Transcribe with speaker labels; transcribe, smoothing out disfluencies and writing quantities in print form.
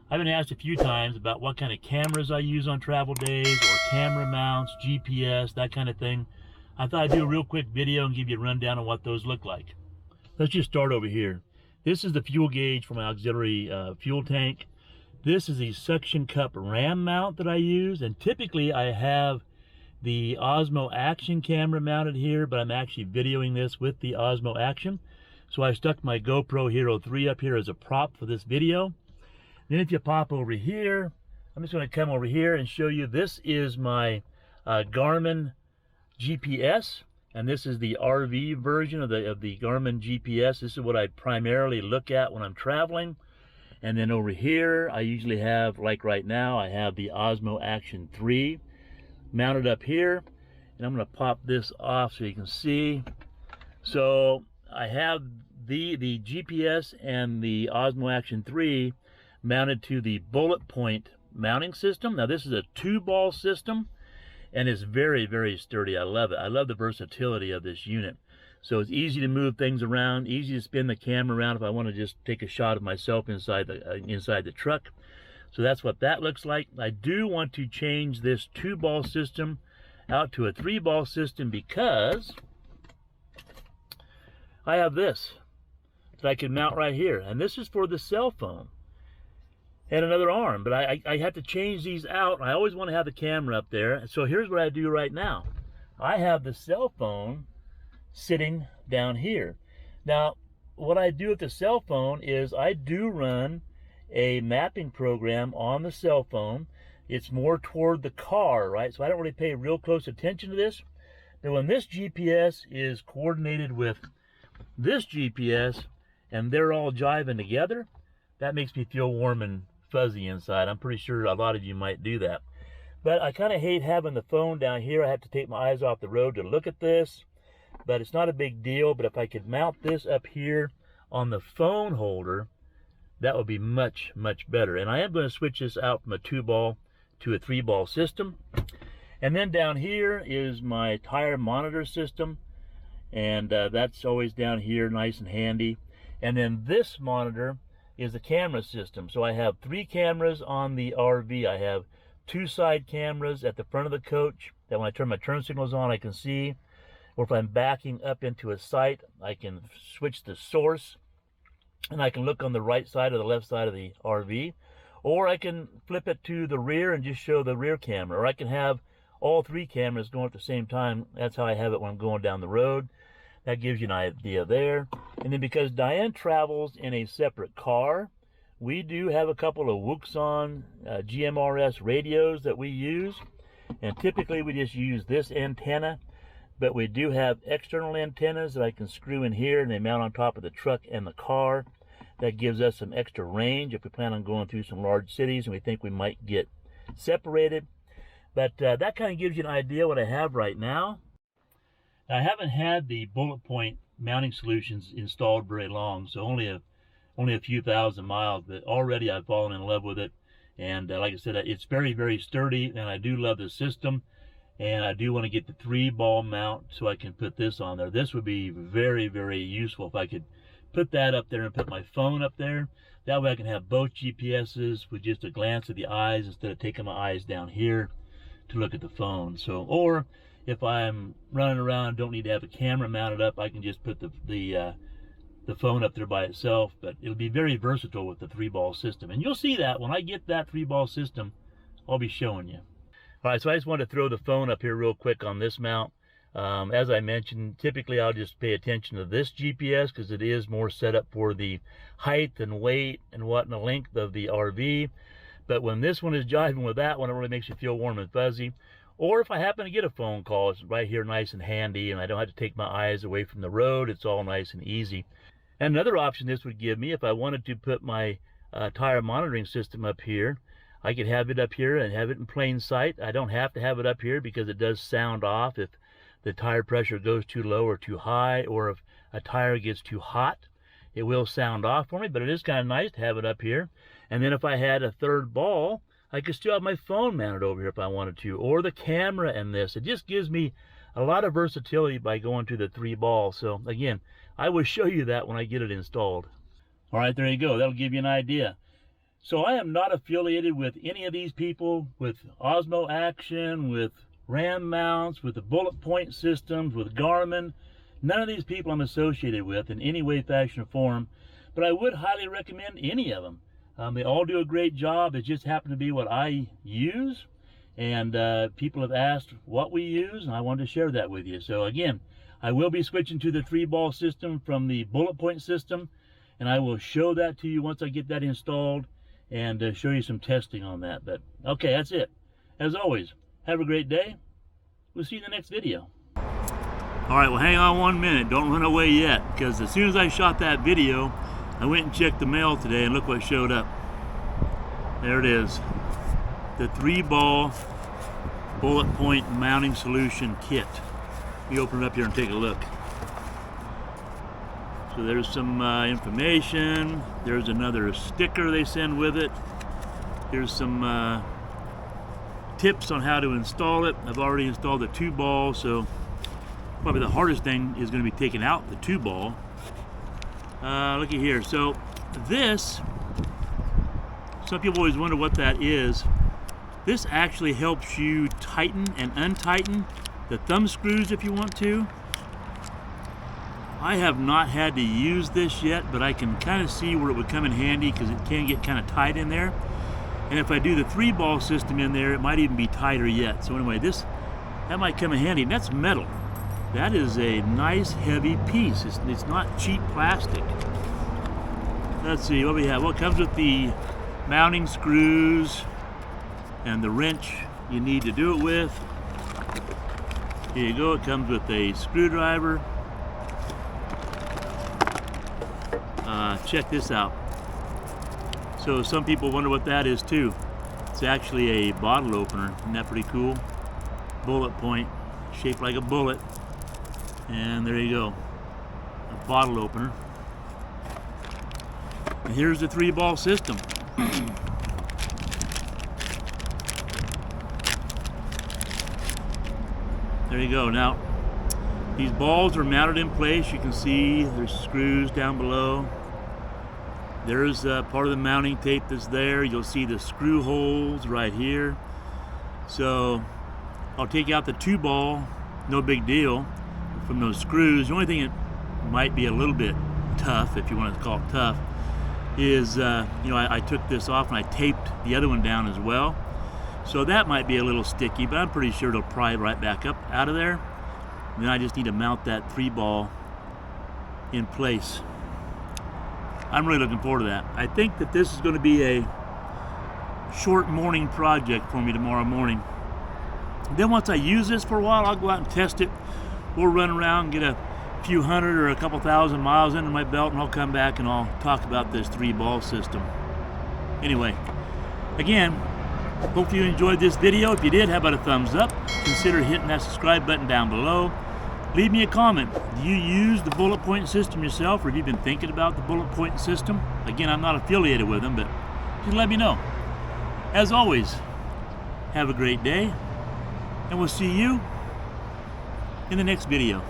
Speaker 1: I've been asked a few times about what kind of cameras I use on travel days, or camera mounts, GPS, that kind of thing. I thought I'd do a real quick video and give you a rundown on what those look like. Let's just start over here. This is the fuel gauge for my auxiliary fuel tank. This is the suction cup ram mount that I use, and typically I have the Osmo Action camera mounted here, but I'm actually videoing this with the Osmo Action. So I stuck my GoPro Hero 3 up here as a prop for this video. Then if you pop over here, I'm just going to come over here and show you, this is my Garmin GPS, and this is the RV version of the Garmin GPS. This is what I primarily look at when I'm traveling. And then over here, I usually have, like right now, I have the Osmo Action 3 mounted up here. And I'm going to pop this off so you can see. So I have the GPS and the Osmo Action 3 mounted to the Bulletpoint mounting system. Now this is a 2-ball system, and it's very, very sturdy. I love it. I love the versatility of this unit. So it's easy to move things around, easy to spin the camera around if I want to just take a shot of myself inside the truck. So that's what that looks like. I do want to change this 2-ball system out to a 3-ball system, because I have this that I can mount right here, and this is for the cell phone and another arm, but I have to change these out. I always want to have the camera up there. So here's what I do right now. I have the cell phone sitting down here. Now what I do with the cell phone is I do run a mapping program on the cell phone. It's more toward the car, right? So I don't really pay real close attention to this. But when this GPS is coordinated with this GPS and they're all jiving together, that makes me feel warm and fuzzy inside. I'm pretty sure a lot of you might do that. But I kind of hate having the phone down here. I have to take my eyes off the road to look at this, but it's not a big deal. But if I could mount this up here on the phone holder, that would be much, much better. And I am going to switch this out from a 2-ball to a 3-ball system. And then down here is my tire monitor system, and that's always down here, nice and handy. And then this monitor is the camera system. So I have 3 cameras on the RV. I have 2 side cameras at the front of the coach that when I turn my turn signals on, I can see. Or if I'm backing up into a site, I can switch the source and I can look on the right side or the left side of the RV. Or I can flip it to the rear and just show the rear camera. Or I can have all 3 cameras going at the same time. That's how I have it when I'm going down the road. That gives you an idea there. And then because Diane travels in a separate car, we do have a couple of Wuxon GMRS radios that we use. And typically we just use this antenna, but we do have external antennas that I can screw in here, and they mount on top of the truck and the car. That gives us some extra range if we plan on going through some large cities and we think we might get separated. But that kind of gives you an idea what I have right now. I haven't had the Bulletpoint mounting solutions installed very long, so only a few thousand miles, but already I've fallen in love with it. And like I said, it's very, very sturdy, and I do love the system. And I do want to get the 3-ball mount so I can put this on there. This would be very, very useful if I could put that up there and put my phone up there. That way I can have both GPSs with just a glance of the eyes instead of taking my eyes down here to look at the phone. So, or if I'm running around and don't need to have a camera mounted up, I can just put the phone up there by itself. But it'll be very versatile with the 3-ball system. And you'll see that when I get that 3-ball system, I'll be showing you. All right, so I just wanted to throw the phone up here real quick on this mount. As I mentioned, typically I'll just pay attention to this GPS because it is more set up for the height and weight and what and the length of the RV. But when this one is jiving with that one, it really makes you feel warm and fuzzy. Or if I happen to get a phone call, it's right here nice and handy, and I don't have to take my eyes away from the road. It's all nice and easy. And another option this would give me, if I wanted to put my tire monitoring system up here, I could have it up here and have it in plain sight. I don't have to have it up here because it does sound off if the tire pressure goes too low or too high, or if a tire gets too hot. It will sound off for me, but it is kind of nice to have it up here. And then if I had a 3rd ball, I could still have my phone mounted over here if I wanted to, or the camera in this. It just gives me a lot of versatility by going to the 3-ball. So again, I will show you that when I get it installed. All right, there you go. That'll give you an idea. So I am not affiliated with any of these people, with Osmo Action, with RAM mounts, with the Bulletpoint systems, with Garmin. None of these people I'm associated with in any way, fashion, or form, but I would highly recommend any of them. They all do a great job. It just happened to be what I use, and people have asked what we use, and I wanted to share that with you. So again, I will be switching to the 3-ball system from the Bulletpoint system, and I will show that to you once I get that installed and show you some testing on that. But okay, that's it. As always, have a great day. We'll see you in the next video. All right, well, hang on 1 minute. Don't run away yet, because as soon as I shot that video, I went and checked the mail today, and look what showed up. There it is. The 3-ball Bulletpoint mounting solution kit. Let me open it up here and take a look. So there's some information. There's another sticker they send with it. Here's some tips on how to install it. I've already installed the 2-ball, so probably the hardest thing is going to be taking out the 2-ball. Look at here. So this, some people always wonder what that is. This actually helps you tighten and untighten the thumb screws if you want to. I have not had to use this yet, but I can kind of see where it would come in handy because it can get kind of tight in there. And if I do the 3-ball system in there, it might even be tighter yet. So anyway, that might come in handy. And that's metal. That is a nice heavy piece. It's not cheap plastic. Let's see what we have. Well, it comes with the mounting screws and the wrench you need to do it with. Here you go. It comes with a screwdriver. Check this out. So some people wonder what that is too. It's actually a bottle opener. Isn't that pretty cool? Bulletpoint, shaped like a bullet. And there you go, a bottle opener. And here's the 3-ball system. There you go. Now, these balls are mounted in place. You can see there's screws down below. There's part of the mounting tape that's there. You'll see the screw holes right here. So I'll take out the 2-ball, no big deal, from those screws. The only thing that might be a little bit tough, if you want to call it tough, is I took this off and I taped the other one down as well. So that might be a little sticky, but I'm pretty sure it'll pry right back up out of there. And then I just need to mount that 3-ball in place. I'm really looking forward to that. I think that this is going to be a short morning project for me tomorrow morning. Then once I use this for a while, I'll go out and test it. We'll run around, get a few hundred or a couple thousand miles into my belt, and I'll come back and I'll talk about this 3-ball system. Anyway, again, hope you enjoyed this video. If you did, how about a thumbs up? Consider hitting that subscribe button down below. Leave me a comment. Do you use the Bulletpoint system yourself, or have you been thinking about the Bulletpoint system? Again, I'm not affiliated with them, but just let me know. As always, have a great day, and we'll see you in the next video.